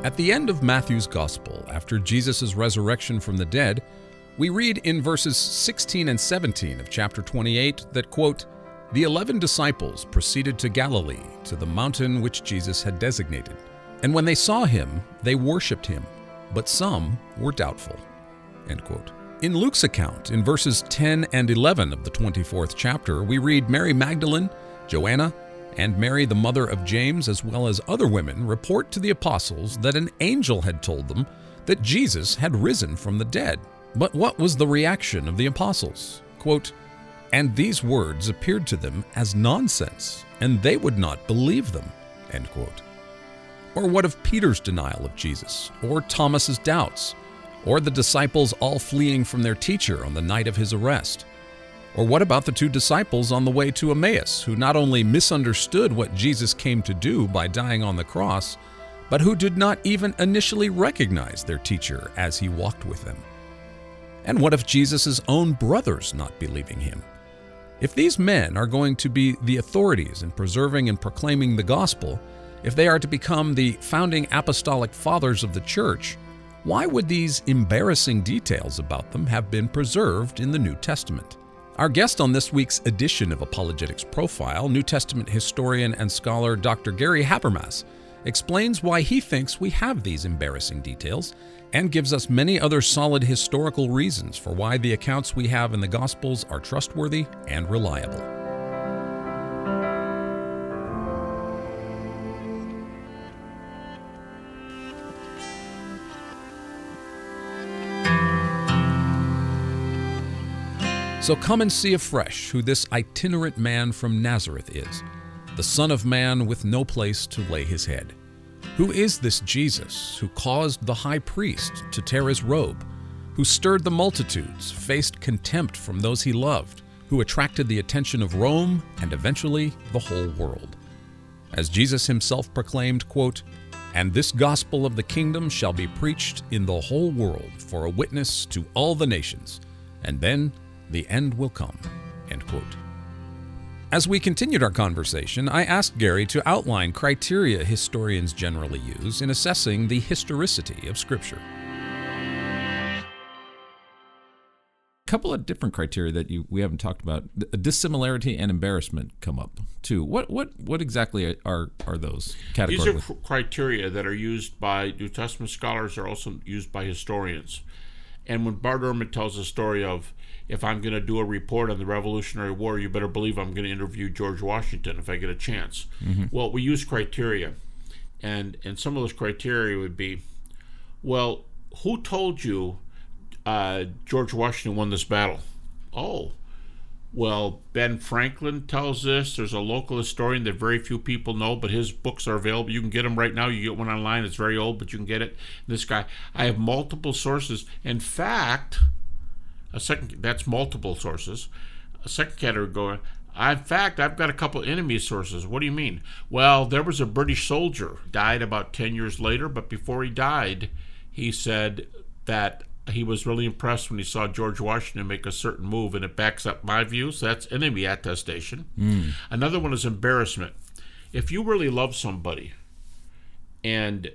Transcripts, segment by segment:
At the end of Matthew's Gospel, after Jesus' resurrection from the dead, we read in verses 16 and 17 of chapter 28 that, quote, "The 11 disciples proceeded to Galilee, to the mountain which Jesus had designated. And when they saw him, they worshipped him, but some were doubtful." End quote. In Luke's account, in verses 10 and 11 of the 24th chapter, we read Mary Magdalene, Joanna, and Mary, the mother of James, as well as other women, report to the apostles that an angel had told them that Jesus had risen from the dead. But what was the reaction of the apostles? Quote, "And these words appeared to them as nonsense, and they would not believe them." End quote. Or what of Peter's denial of Jesus, or Thomas's doubts, or the disciples all fleeing from their teacher on the night of his arrest? Or what about the 2 disciples on the way to Emmaus, who not only misunderstood what Jesus came to do by dying on the cross, but who did not even initially recognize their teacher as he walked with them? And what of Jesus' own brothers not believing him? If these men are going to be the authorities in preserving and proclaiming the gospel, if they are to become the founding apostolic fathers of the church, why would these embarrassing details about them have been preserved in the New Testament? Our guest on this week's edition of Apologetics Profile, New Testament historian and scholar Dr. Gary Habermas, explains why he thinks we have these embarrassing details and gives us many other solid historical reasons for why the accounts we have in the Gospels are trustworthy and reliable. So come and see afresh who this itinerant man from Nazareth is, the Son of Man with no place to lay his head. Who is this Jesus who caused the high priest to tear his robe, who stirred the multitudes, faced contempt from those he loved, who attracted the attention of Rome and eventually the whole world? As Jesus himself proclaimed, quote, "And this gospel of the kingdom shall be preached in the whole world for a witness to all the nations, and then the end will come." End quote. As we continued our conversation, I asked Gary to outline criteria historians generally use in assessing the historicity of Scripture. A couple of different criteria that we haven't talked about. Dissimilarity and embarrassment come up too. What exactly are those categories? These are criteria that are used by New Testament scholars, are also used by historians. And when Bart Ehrman tells the story of, if I'm going to do a report on the Revolutionary War, you better believe I'm going to interview George Washington if I get a chance. Mm-hmm. Well, we use criteria. And some of those criteria would be, well, who told you George Washington won this battle? Oh, well, Ben Franklin tells this. There's a local historian that very few people know, but his books are available. You can get them right now. You get one online. It's very old, but you can get it. This guy, I have multiple sources. In fact, that's multiple sources. A second category, in fact, I've got a couple enemy sources. What do you mean? Well, there was a British soldier, died about 10 years later, but before he died, he said that he was really impressed when he saw George Washington make a certain move, and it backs up my views. That's enemy attestation. Another one is embarrassment. If you really love somebody, and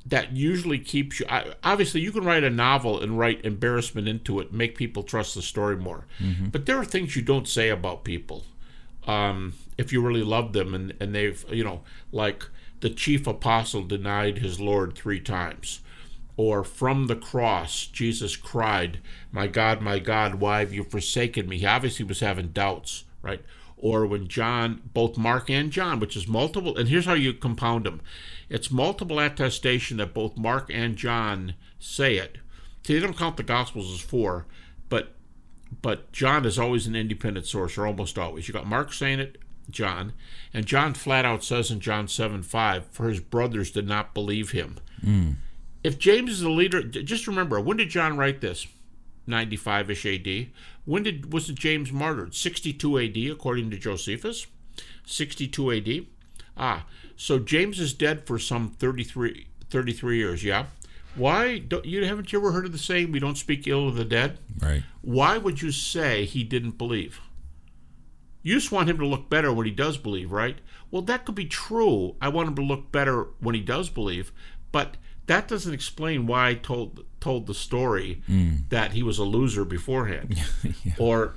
that usually keeps you... Obviously, you can write a novel and write embarrassment into it, make people trust the story more. Mm-hmm. But there are things you don't say about people if you really love them, and they've, like the chief apostle denied his Lord 3 times. Or from the cross, Jesus cried, my God, why have you forsaken me?" He obviously was having doubts, right? Or when John, both Mark and John, which is multiple, and here's how you compound them. It's multiple attestation that both Mark and John say it. See, they don't count the Gospels as 4, but John is always an independent source, or almost always. You got Mark saying it, John, and John flat out says in John 7:5, for his brothers did not believe him. If James is the leader, just remember, when did John write this? 95-ish AD. When was James martyred? 62 AD, according to Josephus. 62 AD. So James is dead for some 33 years, yeah? Why? Haven't you ever heard of the saying, we don't speak ill of the dead? Right. Why would you say he didn't believe? you just want him to look better when he does believe, right? Well, that could be true. I want him to look better when he does believe, but that doesn't explain why I told the story that he was a loser beforehand. Yeah.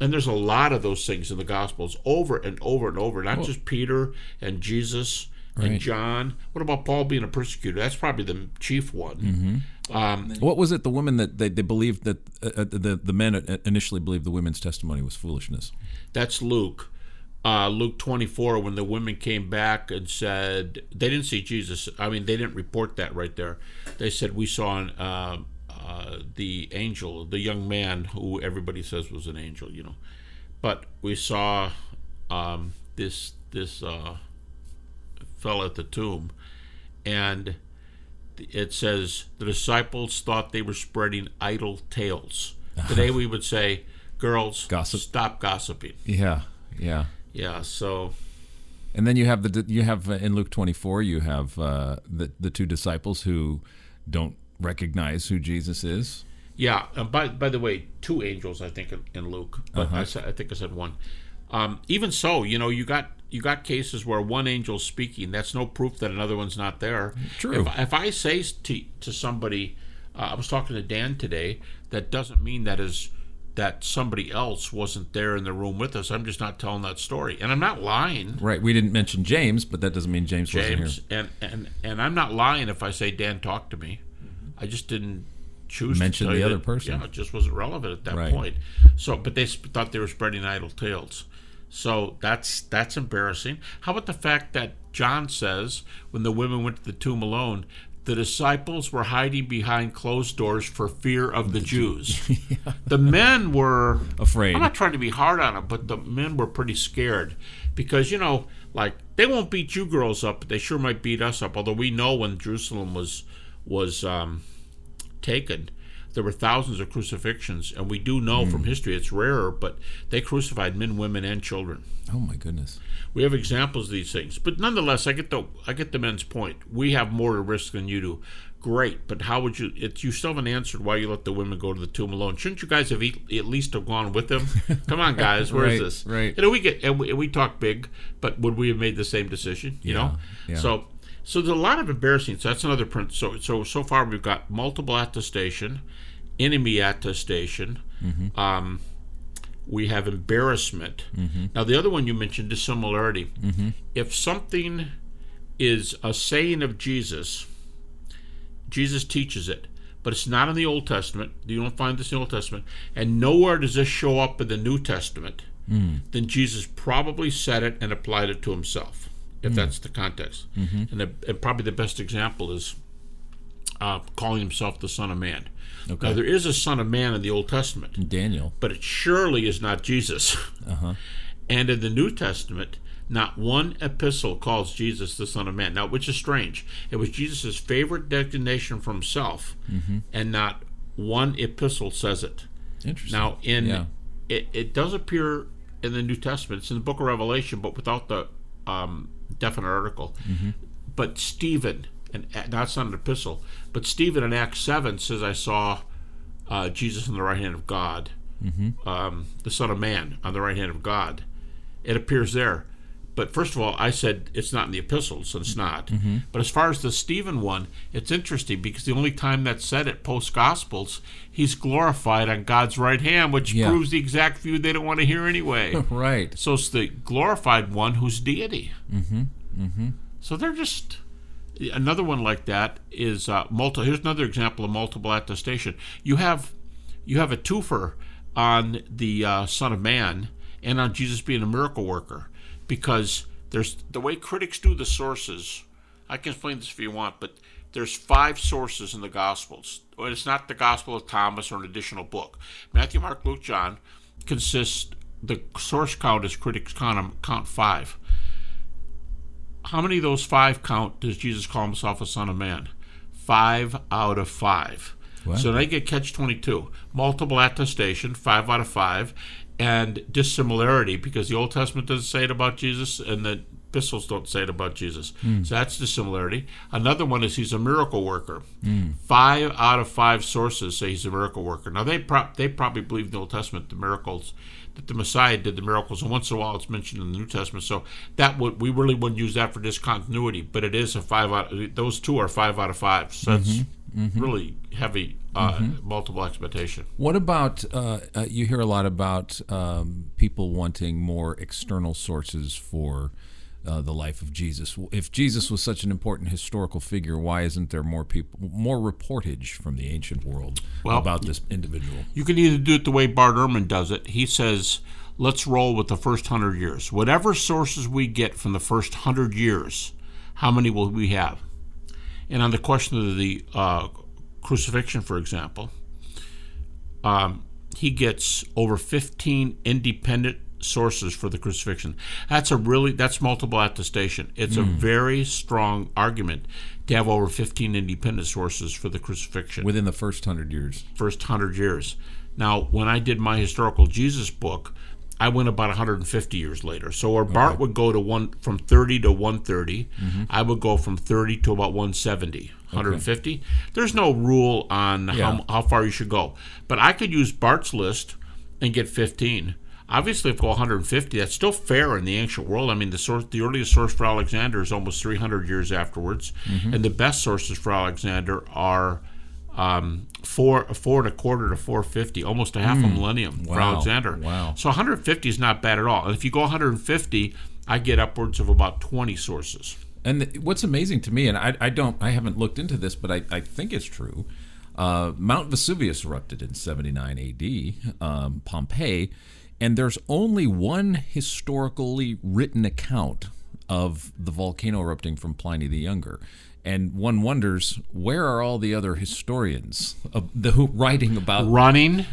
And there's a lot of those things in the Gospels over and over and over, not just Peter and Jesus and John. What about Paul being a persecutor? That's probably the chief one. What was it, the women that they believed that the men initially believed the women's testimony was foolishness? That's Luke. Luke 24, when the women came back and said, they didn't see Jesus. I mean, they didn't report that right there. They said, we saw the angel, the young man who everybody says was an angel, But we saw this fell at the tomb. And it says, the disciples thought they were spreading idle tales. Today we would say, girls, stop gossiping. Yeah. Yeah, so... And then you have in Luke 24, you have the two disciples who don't recognize who Jesus is. Yeah, by the way, two angels, I think, in Luke. But I think I said one. Even so, you got cases where one angel's speaking. That's no proof that another one's not there. True. If I say to somebody, I was talking to Dan today, that doesn't mean that somebody else wasn't there in the room with us. I'm just not telling that story. And I'm not lying. Right. We didn't mention James, but that doesn't mean James wasn't here. And I'm not lying if I say Dan talked to me. I just didn't choose mention to tell the other that, person. Yeah, it just wasn't relevant at that point. So, but they thought they were spreading idle tales. So that's embarrassing. How about the fact that John says when the women went to the tomb alone, the disciples were hiding behind closed doors for fear of the Jews. Yeah. The men were afraid. I'm not trying to be hard on them, but the men were pretty scared because, they won't beat you girls up, but they sure might beat us up. Although we know when Jerusalem was taken, there were thousands of crucifixions, and we do know from history it's rarer, but they crucified men, women, and children. Oh my goodness! We have examples of these things, but nonetheless, I get the men's point. We have more to risk than you do. Great, but how would you? You still haven't answered why you let the women go to the tomb alone. Shouldn't you guys have at least have gone with them? Come on, guys, where is this? Right. We talk big, but would we have made the same decision? Yeah. So there's a lot of embarrassing. So that's another print. So far we've got multiple attestation, enemy attestation. We have embarrassment. Now the other one you mentioned is dissimilarity. If something is a saying of Jesus teaches it, but it's not in the Old Testament. You don't find this in the Old Testament, and nowhere does this show up in the New Testament. Then Jesus probably said it and applied it to himself, if that's the context. And probably the best example is calling himself the Son of Man. Okay. Now, there is a Son of Man in the Old Testament. Daniel. But it surely is not Jesus. And in the New Testament, not one epistle calls Jesus the Son of Man. Now, which is strange. It was Jesus' favorite designation for himself, and not one epistle says it. Interesting. Now, it does appear in the New Testament. It's in the book of Revelation, but without the definite article. But Stephen, and that's not an epistle, but Stephen in Acts 7 says, I saw Jesus on the right hand of God, the Son of Man on the right hand of God. It appears there. But first of all, I said it's not in the epistles, and it's not. But as far as the Stephen one, it's interesting because the only time that's said it post-Gospels, he's glorified on God's right hand, which proves the exact view they don't want to hear anyway. Right. So it's the glorified one who's deity. So they're just... Another one like that is here's another example of multiple attestation. You have a twofer on the Son of Man and on Jesus being a miracle worker, because there's the way critics do the sources. I can explain this if you want, but there's 5 sources in the Gospels. It's not the Gospel of Thomas or an additional book. Matthew, Mark, Luke, John consists. The source count is critics count 5. How many of those 5 count does Jesus call himself a Son of Man? 5 out of 5. Wow. So they get catch-22. Multiple attestation, 5 out of 5, and dissimilarity, because the Old Testament doesn't say it about Jesus, and the epistles don't say it about Jesus. So that's dissimilarity. Another one is he's a miracle worker. 5 out of 5 sources say he's a miracle worker. Now, they probably believe in the Old Testament the miracles that the Messiah did the miracles, and once in a while it's mentioned in the New Testament. So we really wouldn't use that for discontinuity, but it is those two are 5 out of 5. So that's really heavy multiple expectation. What about you hear a lot about people wanting more external sources for the life of Jesus. If Jesus was such an important historical figure, why isn't there more reportage from the ancient world about this individual? You can either do it the way Bart Ehrman does it. He says, let's roll with the first 100 years. Whatever sources we get from the first 100 years, how many will we have? And on the question of the crucifixion, for example, he gets over 15 independent sources for the crucifixion. That's multiple attestation. It's a very strong argument to have over 15 independent sources for the crucifixion. Within the first 100 years. First 100 years. Now, when I did my historical Jesus book, I went about 150 years later. So where Bart would go to from 30 to 130, I would go from 30 to about 170. 150. There's no rule on how far you should go. But I could use Bart's list and get 15. Obviously, if you go 150, that's still fair in the ancient world. I mean, the earliest source for Alexander is almost 300 years afterwards, and the best sources for Alexander are 4.25 to 450, almost a half a millennium for Alexander. Wow. So 150 is not bad at all. And if you go 150, I get upwards of about 20 sources. And what's amazing to me, and I haven't looked into this, but I think it's true. Mount Vesuvius erupted in 79 A.D. Pompeii. And there's only one historically written account of the volcano erupting from Pliny the Younger. And one wonders, where are all the other historians writing about... Running?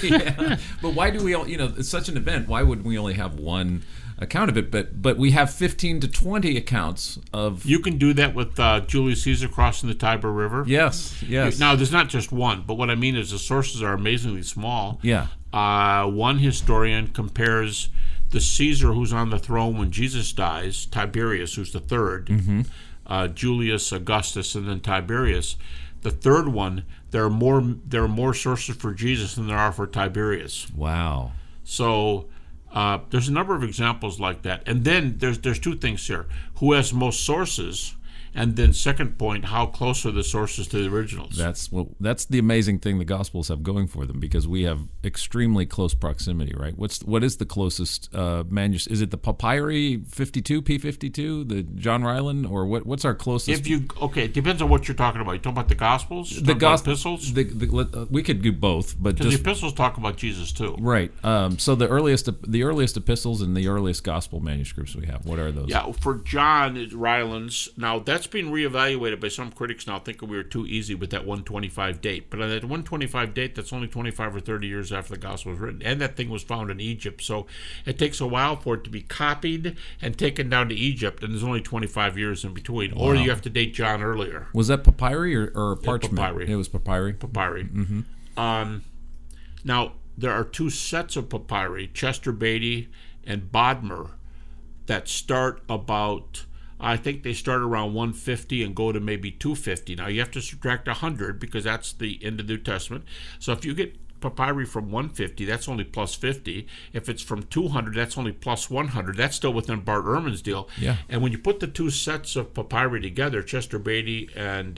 Yeah. But why do we all, it's such an event, why would we only have one account of it? But we have 15 to 20 accounts of... You can do that with Julius Caesar crossing the Tiber River. Yes. Now, there's not just one, but what I mean is the sources are amazingly small. Yeah. One historian compares the Caesar who's on the throne when Jesus dies, Tiberius, who's the third, Julius, Augustus, and then Tiberius. The third one, there are more sources for Jesus than there are for Tiberius. Wow. So there's a number of examples like that. And then there's two things here. Who has most sources? And then second point, how close are the sources to the originals? That's the amazing thing the Gospels have going for them, because we have extremely close proximity, right? What is the closest manuscript? Is it the Papyri 52, P52, the John Ryland, or what's our closest? It depends on what you're talking about. You talking about the Gospels? The epistles? We could do both, but because the epistles talk about Jesus too. Right. So the earliest epistles and the earliest Gospel manuscripts we have. What are those? Yeah, for John Ryland's. Now that's being reevaluated by some critics now, thinking we were too easy with that 125 date. But on that 125 date, that's only 25 or 30 years after the gospel was written. And that thing was found in Egypt. So it takes a while for it to be copied and taken down to Egypt, and there's only 25 years in between. Wow. Or you have to date John earlier. Was that papyri or parchment? Papyri. It was papyri? Papyri. Mm-hmm. Now, there are two sets of papyri, Chester Beatty and Bodmer, that start about... I think they start around 150 and go to maybe 250. Now, you have to subtract 100 because that's the end of the New Testament. So if you get papyri from 150, that's only plus 50. If it's from 200, that's only plus 100. That's still within Bart Ehrman's deal. Yeah. And when you put the two sets of papyri together, Chester Beatty and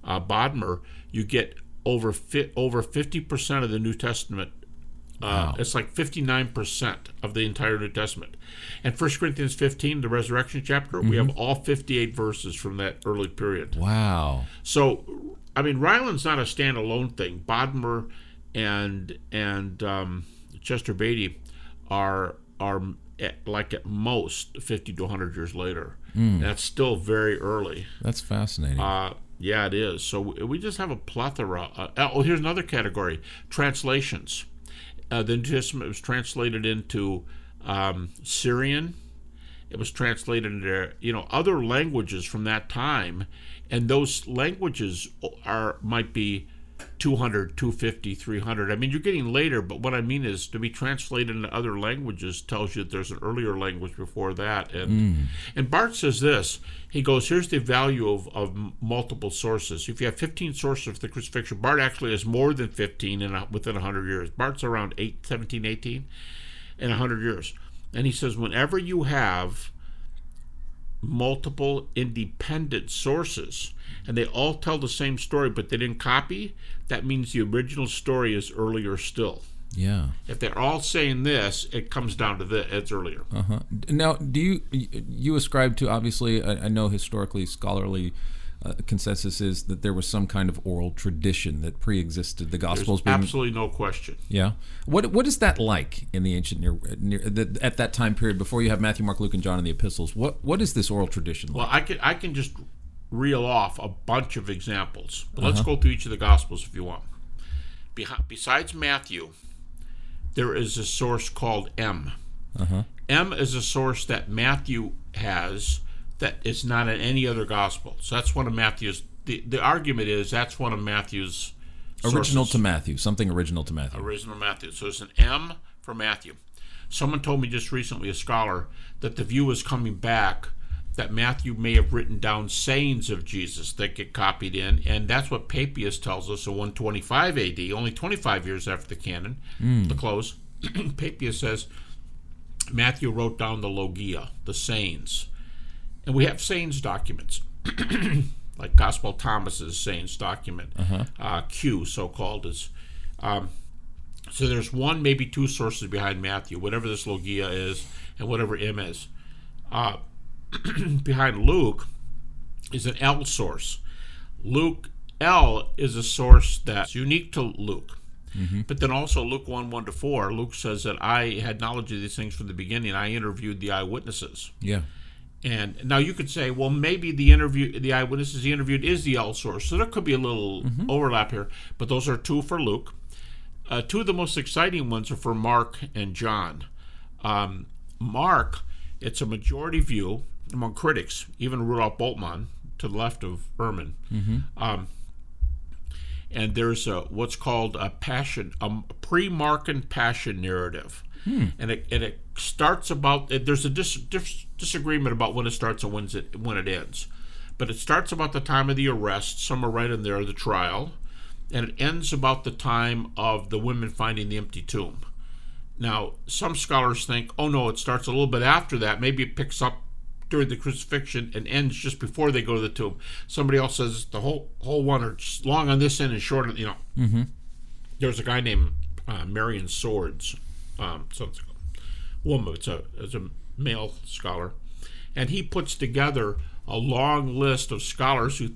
Bodmer, you get over 50% of the New Testament. Wow. It's like 59% of the entire New Testament. And 1 Corinthians 15, the resurrection chapter, we have all 58 verses from that early period. Wow. So, I mean, Ryland's not a standalone thing. Bodmer and Chester Beatty are at most 50 to 100 years later. That's still very early. That's fascinating. Yeah, it is. So we just have a plethora. Here's another category: translations. The New Testament was translated into Syrian. It was translated into other languages from that time, and those languages might be 200, 250, 300. I mean, you're getting later, but what I mean is to be translated into other languages tells you that there's an earlier language before that. And Barth says this. He goes, here's the value of multiple sources. If you have 15 sources for the crucifixion, Barth actually has more than 15 within 100 years. Barth's around 17, 18 in 100 years. And he says, whenever you have multiple independent sources and they all tell the same story but they didn't copy, that means the original story is earlier still. Yeah. If they're all saying this, it comes down to this. It's earlier. Now, do you ascribe to, obviously, I know historically scholarly consensus is that there was some kind of oral tradition that pre-existed the Gospels. There's absolutely no question. Yeah. What is that like in the ancient at that time period before you have Matthew, Mark, Luke, and John in the epistles? What is this oral tradition like? Well, I can just reel off a bunch of examples, but let's go through each of the Gospels if you want. Besides Matthew, there is a source called M. M is a source that Matthew has that is not in any other gospel. So that's one of Matthew's. The argument is that's one of Matthew's original sources. to Matthew, something original to Matthew. Original Matthew. So it's an M for Matthew. Someone told me just recently, a scholar, that the view is coming back that Matthew may have written down sayings of Jesus that get copied in, and that's what Papias tells us in 125 AD, only 25 years after the canon, the close. Papias says Matthew wrote down the logia, the sayings. And we have sayings documents, like Gospel of Thomas's sayings document, Q, so-called. Is so there's one, maybe two sources behind Matthew, whatever this logia is and whatever M is. Behind Luke is an L source. Luke L is a source that's unique to Luke. But then also Luke 1:1-4, Luke says that I had knowledge of these things from the beginning. I interviewed the eyewitnesses. Yeah. And now you could say, well, maybe the eyewitnesses he interviewed is the L source. So there could be a little overlap here. But those are two for Luke. Two of the most exciting ones are for Mark and John. Mark, it's a majority view among critics, even Rudolf Bultmann, to the left of Ehrman. And there's what's called a pre-Markan passion narrative. And it starts about, there's a disagreement about when it starts and when it ends. But it starts about the time of the arrest, somewhere right in there, the trial, and it ends about the time of the women finding the empty tomb. Now, some scholars think, oh no, it starts a little bit after that. Maybe it picks up during the crucifixion and ends just before they go to the tomb. Somebody else says the whole one are just long on this end and short on, There's a guy named Marion Swords, so it's a woman, it's a male scholar, and he puts together a long list of scholars who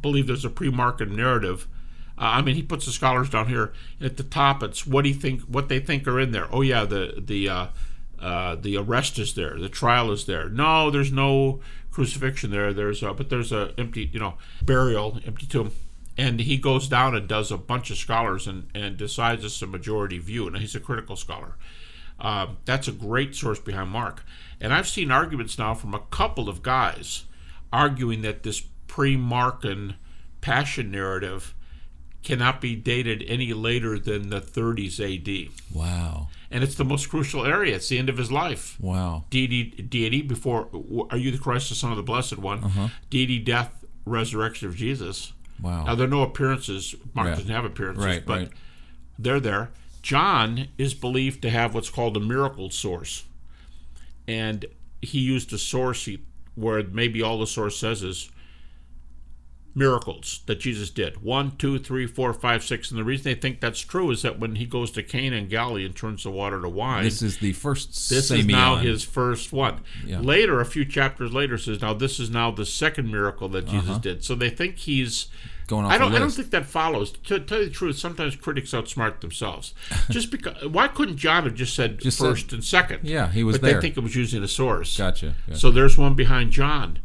believe there's a pre-Markan narrative. He puts the scholars down here, and at the top it's what they think are in there. Oh yeah, the arrest is there, the trial is there. No, there's no crucifixion there. But there's a empty, burial, empty tomb. And he goes down and does a bunch of scholars and decides it's a majority view. Now, he's a critical scholar. That's a great source behind Mark. And I've seen arguments now from a couple of guys arguing that this pre-Markan passion narrative cannot be dated any later than the 30s AD. Wow. And it's the most crucial area. It's the end of his life. Wow. Deity before, are you the Christ, the Son of the Blessed One? Deity, death, resurrection of Jesus. Wow. Now, there are no appearances. Mark doesn't have appearances, but they're there. John is believed to have what's called a miracle source. And he used a source where maybe all the source says is miracles that Jesus did. 1, 2, 3, 4, 5, 6. And the reason they think that's true is that when he goes to Cana in Galilee and turns the water to wine. This is the first This is now his first one. Yeah. Later, a few chapters later, says, now this is now the second miracle that Jesus did. So they think he's going off I don't think that follows. To tell you the truth, sometimes critics outsmart themselves. Just because, why couldn't John have just said first and second? Yeah, he was there. But they think it was using a source. Gotcha. So there's one behind John.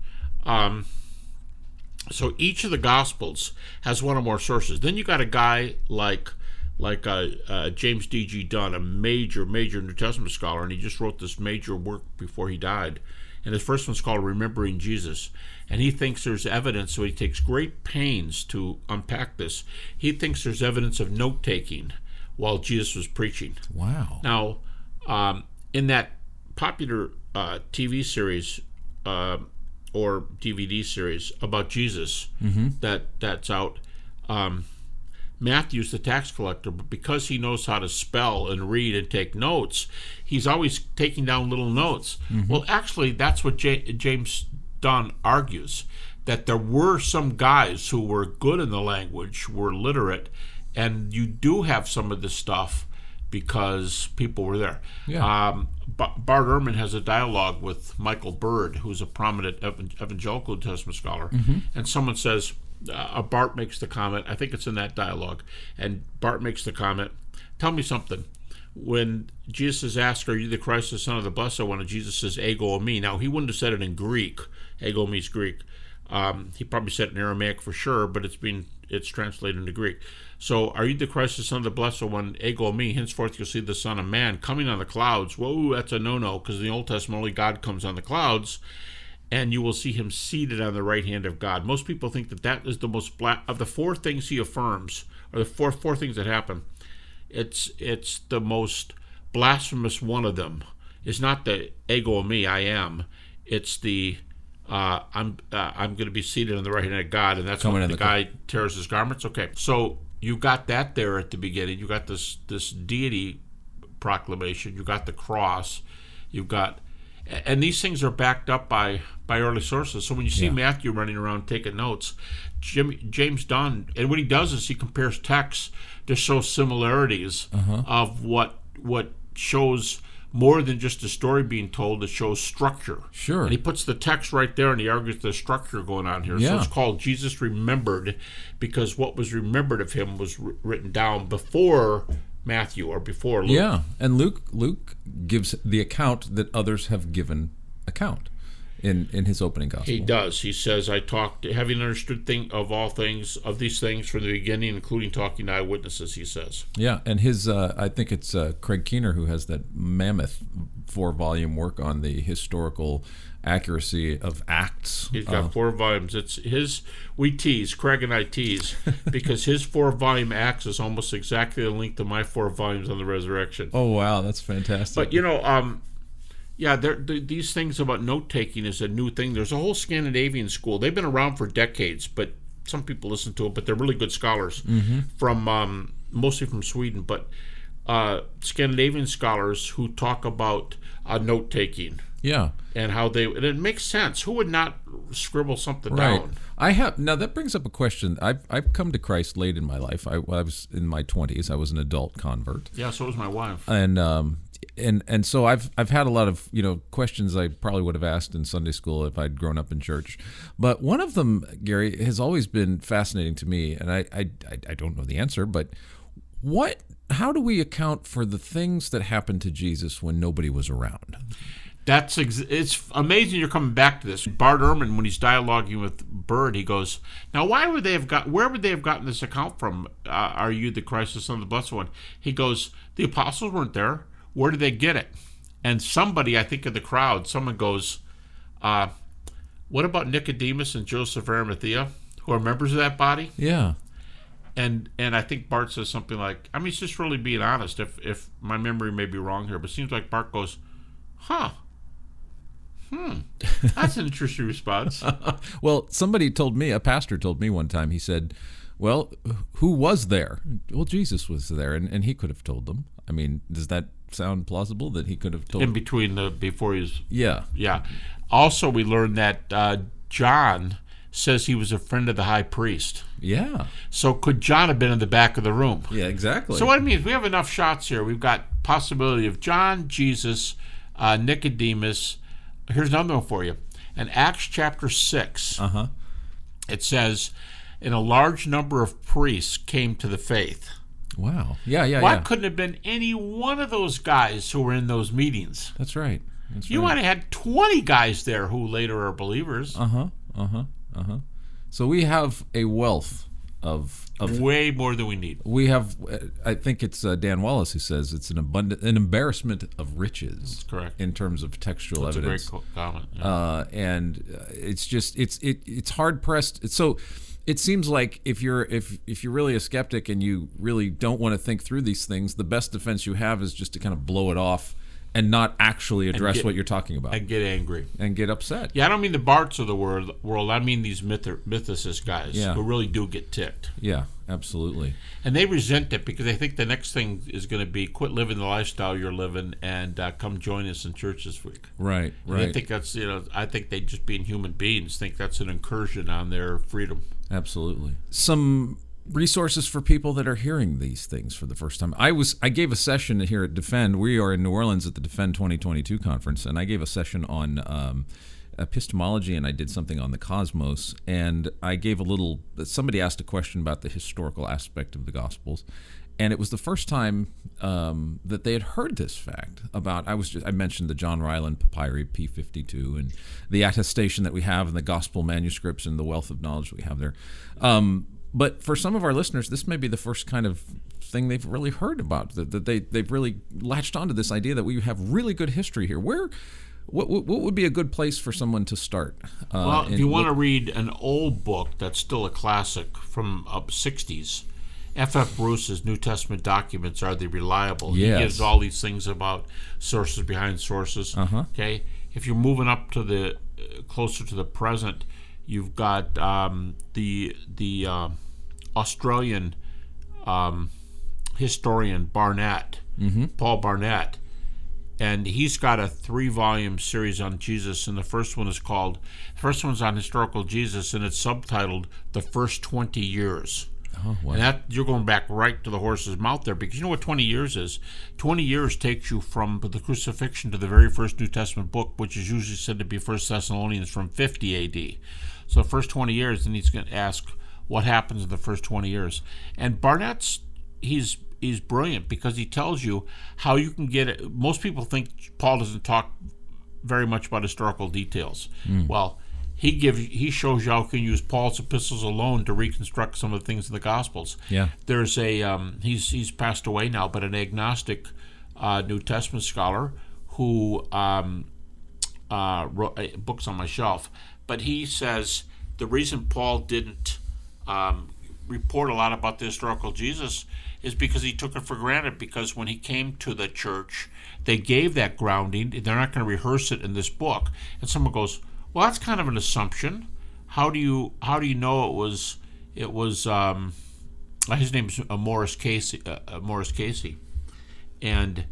So each of the Gospels has one or more sources. Then you got a guy like James D.G. Dunn, a major New Testament scholar, and he just wrote this major work before he died. And his first one's called Remembering Jesus. And he thinks there's evidence, so he takes great pains to unpack this. He thinks there's evidence of note-taking while Jesus was preaching. Wow. Now, in that popular TV series or DVD series about Jesus that's out, Matthew's the tax collector, but because he knows how to spell and read and take notes, he's always taking down little notes. Well, actually, that's what James Dunn argues, that there were some guys who were good in the language, were literate, and you do have some of this stuff because people were there. Yeah. Bart Ehrman has a dialogue with Michael Bird, who's a prominent evangelical New Testament scholar, and someone says, Bart makes the comment, I think it's in that dialogue, and Bart makes the comment, tell me something. When Jesus is asked, are you the Christ, the Son of the Blessed One, and Jesus says, ego me. Now, he wouldn't have said it in Greek. Ego me is Greek. He probably said it in Aramaic for sure, but it's translated into Greek. So, are you the Christ, the Son of the Blessed One, ego me, henceforth you'll see the Son of Man coming on the clouds. Whoa, that's a no-no, because in the Old Testament only God comes on the clouds, and you will see him seated on the right hand of God. Most people think that is the most of the four things he affirms, or the four things that happen. It's the most blasphemous one of them. It's not the ego me, I am. It's the I'm going to be seated on the right hand of God, and that's when the guy tears his garments. Okay, so you got that there at the beginning. You got this deity proclamation. You got the cross. You've got, and these things are backed up by early sources. So when you see Matthew running around taking notes, James Dunn, and what he does is he compares texts to show similarities of what shows more than just a story being told. It shows structure. Sure. And he puts the text right there, and he argues the structure going on here. Yeah. So it's called Jesus Remembered, because what was remembered of him was written down before Matthew or before Luke. Yeah, and Luke gives the account that others have given account in his opening gospel. He does. He says, I talked, having understood of these things from the beginning, including talking to eyewitnesses, he says. Yeah, and his, I think it's Craig Keener who has that mammoth 4-volume work on the historical accuracy of Acts. He's got 4 volumes. It's his, Craig and I tease, because his 4-volume Acts is almost exactly the length of my 4 volumes on the resurrection. Oh, wow, that's fantastic. But, these things about note-taking is a new thing. There's a whole Scandinavian school. They've been around for decades, but some people listen to it, but they're really good scholars from mostly from Sweden, but Scandinavian scholars who talk about note-taking. Yeah. And how and it makes sense. Who would not scribble something down? Now that brings up a question. I've come to Christ late in my life. I was in my 20s. I was an adult convert. Yeah, so was my wife. And so I've had a lot of questions I probably would have asked in Sunday school if I'd grown up in church, but one of them, Gary, has always been fascinating to me, and I don't know the answer, but how do we account for the things that happened to Jesus when nobody was around? It's amazing you're coming back to this. Bart Ehrman, when he's dialoguing with Bird, he goes, now where would they have gotten this account from? Are you the Christ, the Son of the Blessed One? He goes, the apostles weren't there. Where did they get it? And somebody, I think in the crowd, someone goes, what about Nicodemus and Joseph of Arimathea, who are members of that body? Yeah. And I think Bart says something like, he's just really being honest, if my memory may be wrong here, but it seems like Bart goes, that's an interesting response. Well, a pastor told me one time, he said, well, who was there? Well, Jesus was there, and he could have told them. I mean, does that sound plausible that he could have told in between before he's... Yeah. Also, we learned that John says he was a friend of the high priest. Yeah. So could John have been in the back of the room? Yeah, exactly. So what it means, we have enough shots here. We've got possibility of John, Jesus, Nicodemus. Here's another one for you. In Acts chapter 6, it says, and a large number of priests came to the faith. Wow. Yeah. Why couldn't have been any one of those guys who were in those meetings? That's right. You might have had 20 guys there who later are believers. So we have a wealth way more than we need. We have, I think it's Dan Wallace who says it's an embarrassment of riches. That's correct. In terms of textual That's evidence. a great comment. Yeah. And it's just it's hard pressed. So it seems like if you're really a skeptic and you really don't want to think through these things, the best defense you have is just to kind of blow it off and not actually address what you're talking about. And get angry. And get upset. Yeah, I don't mean the Barts of the world. I mean these mythicist guys who really do get ticked. Yeah, absolutely. And they resent it because they think the next thing is going to be quit living the lifestyle you're living and come join us in church this week. Right. I think that's, I think they just being human beings think that's an incursion on their freedom. Absolutely. Some resources for people that are hearing these things for the first time. I gave a session here at Defend. We are in New Orleans at the Defend 2022 conference, and I gave a session on epistemology, and I did something on the cosmos, and I gave somebody asked a question about the historical aspect of the Gospels, and it was the first time that they had heard this fact about, I mentioned the John Ryland Papyri P52 and the attestation that we have in the Gospel manuscripts and the wealth of knowledge we have there. But for some of our listeners, this may be the first kind of thing they've really heard about, that they've really latched onto this idea that we have really good history here. What would be a good place for someone to start? Well, if you want to read an old book that's still a classic from 60s, F.F. Bruce's New Testament documents, Are They Reliable? Yes. He gives all these things about sources behind sources. Okay, if you're moving up to the closer to the present, you've got the Australian historian Barnett, Paul Barnett, and he's got a 3-volume series on Jesus, and the first one's on historical Jesus, and it's subtitled The First 20 Years. Oh, wow. And that you're going back right to the horse's mouth there, because you know what 20 years is? 20 years takes you from the crucifixion to the very first New Testament book, which is usually said to be 1 Thessalonians from 50 A.D. So the first 20 years, then he's going to ask what happens in the first 20 years. And Barnett's, he's brilliant because he tells you how you can get it. Most people think Paul doesn't talk very much about historical details. Well, he shows you how you can use Paul's epistles alone to reconstruct some of the things in the Gospels. Yeah. There's he's passed away now, but an agnostic New Testament scholar who wrote books on my shelf. But he says the reason Paul didn't report a lot about the historical Jesus is because he took it for granted, because when he came to the church, they gave that grounding. They're not going to rehearse it in this book. And someone goes, well, that's kind of an assumption. How do you know it was his name is Morris Casey, and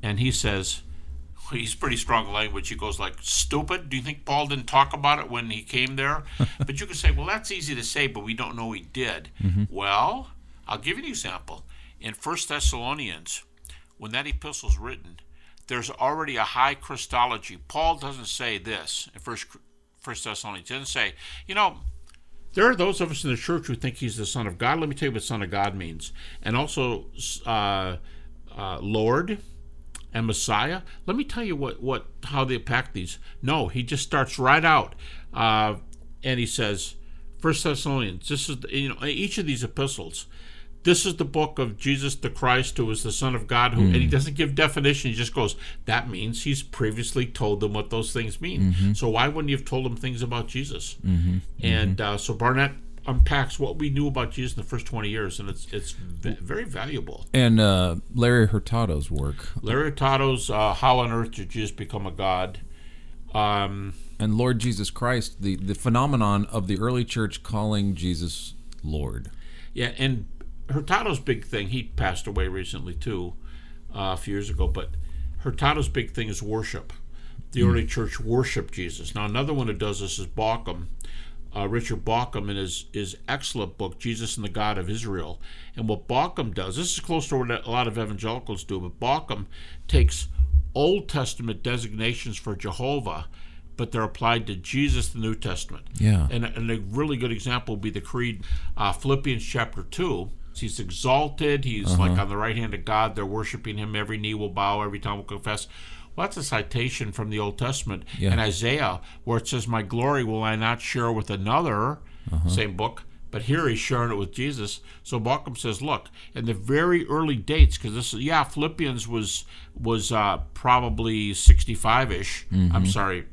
he says, he's pretty strong language. He goes like, stupid. Do you think Paul didn't talk about it when he came there? But you can say, well, that's easy to say, but we don't know he did. Well, I'll give you an example. In 1 Thessalonians, when that epistle's written, there's already a high Christology. Paul doesn't say this in 1 Thessalonians. He doesn't say, there are those of us in the church who think he's the Son of God. Let me tell you what Son of God means. And also Lord and Messiah. Let me tell you how they pack these. No, he just starts right out. And he says, 1 Thessalonians, this is, each of these epistles, this is the book of Jesus the Christ, who is the Son of God, and he doesn't give definition. He just goes, that means he's previously told them what those things mean. So why wouldn't you have told them things about Jesus? And so Barnett unpacks what we knew about Jesus in the first 20 years, and it's very valuable. And Larry Hurtado's work. Larry Hurtado's How on Earth Did Jesus Become a God? And Lord Jesus Christ, the phenomenon of the early church calling Jesus Lord. Yeah, and Hurtado's big thing, he passed away recently too, a few years ago, but Hurtado's big thing is worship. The early church worshiped Jesus. Now another one who does this is Bauckham, Richard Bauckham, in his excellent book, Jesus and the God of Israel. And what Bauckham does, this is close to what a lot of evangelicals do, but Bauckham takes Old Testament designations for Jehovah, but they're applied to Jesus, the New Testament. Yeah. And a really good example would be the Creed, Philippians chapter 2. He's exalted. He's like on the right hand of God. They're worshiping him. Every knee will bow. Every tongue will confess. Well, that's a citation from the Old Testament. And Isaiah, where it says, my glory will I not share with another, same book, But here he's sharing it with Jesus. So Bauckham says, look, in the very early dates, because this is, Philippians was probably 65-ish. I'm sorry,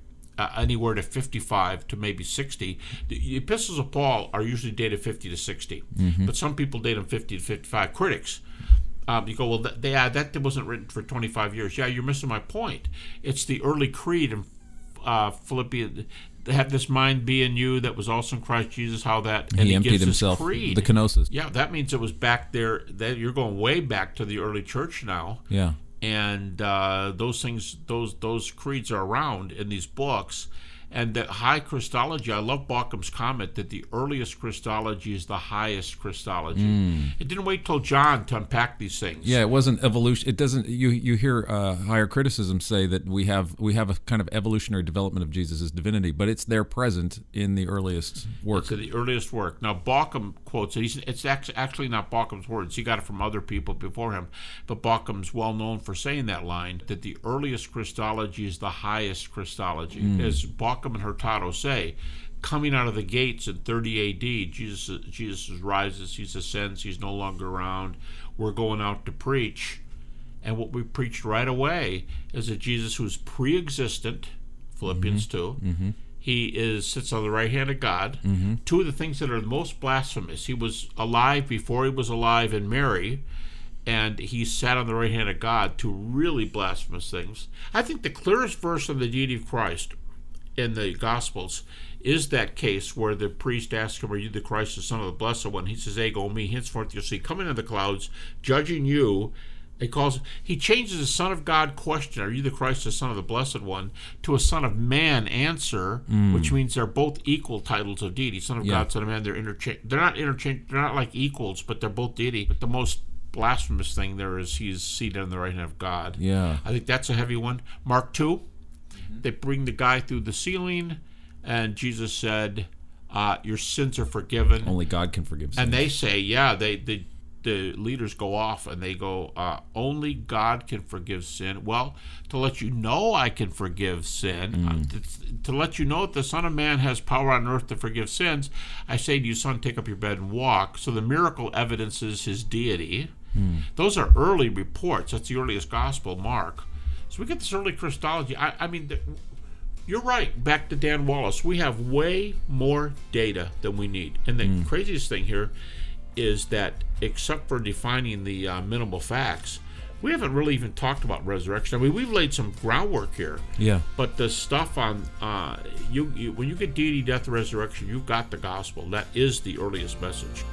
anywhere to 55 to maybe 60. The epistles of Paul are usually dated 50 to 60, but some people date them 50 to 55. Critics. You go, well, that wasn't written for 25 years. Yeah, you're missing my point. It's the early creed in Philippians. Have this mind be in you that was also in Christ Jesus, how that... And he emptied himself, creed. The kenosis. Yeah, that means it was back there. That you're going way back to the early church now. Yeah. And those things, those creeds are around in these books. And the high Christology, I love Bauckham's comment that the earliest Christology is the highest Christology. It didn't wait till John to unpack these things. Yeah, it wasn't evolution. It doesn't. You hear higher criticism say that we have a kind of evolutionary development of Jesus' divinity, but it's there present in the earliest work. It's the earliest work. Now Bauckham quotes it. It's actually not Bauckham's words. He got it from other people before him, but Bauckham's well known for saying that line that the earliest Christology is the highest Christology. As Bauckham and Hurtado say, coming out of the gates in 30 A.D., Jesus rises, he ascends, he's no longer around. We're going out to preach. And what we preached right away is that Jesus, who's pre-existent, Philippians 2, he sits on the right hand of God. Two of the things that are the most blasphemous, he was alive before he was alive in Mary, and he sat on the right hand of God. Two really blasphemous things. I think the clearest verse on the deity of Christ in the Gospels is that case where the priest asks him, are you the Christ, the Son of the Blessed One? He says, ego me, henceforth you'll see coming in the clouds, judging you. He changes the Son of God question, are you the Christ, the Son of the Blessed One, to a Son of Man answer, which means they're both equal titles of deity. Son of God, Son of Man, they're not like equals, but they're both deity. But the most blasphemous thing there is he's seated on the right hand of God. Yeah. I think that's a heavy one. Mark 2. They bring the guy through the ceiling, and Jesus said, your sins are forgiven. Only God can forgive sins. And they say, the leaders go off, and they go, only God can forgive sin. Well, to let you know I can forgive sin, to let you know that the Son of Man has power on earth to forgive sins, I say to you, son, take up your bed and walk. So the miracle evidences his deity. Those are early reports. That's the earliest gospel, Mark. So we get this early Christology. I mean, you're right. Back to Dan Wallace. We have way more data than we need. And the craziest thing here is that except for defining the minimal facts, we haven't really even talked about resurrection. I mean, we've laid some groundwork here. Yeah. But the stuff on, when you get deity, death, resurrection, you've got the gospel. That is the earliest message.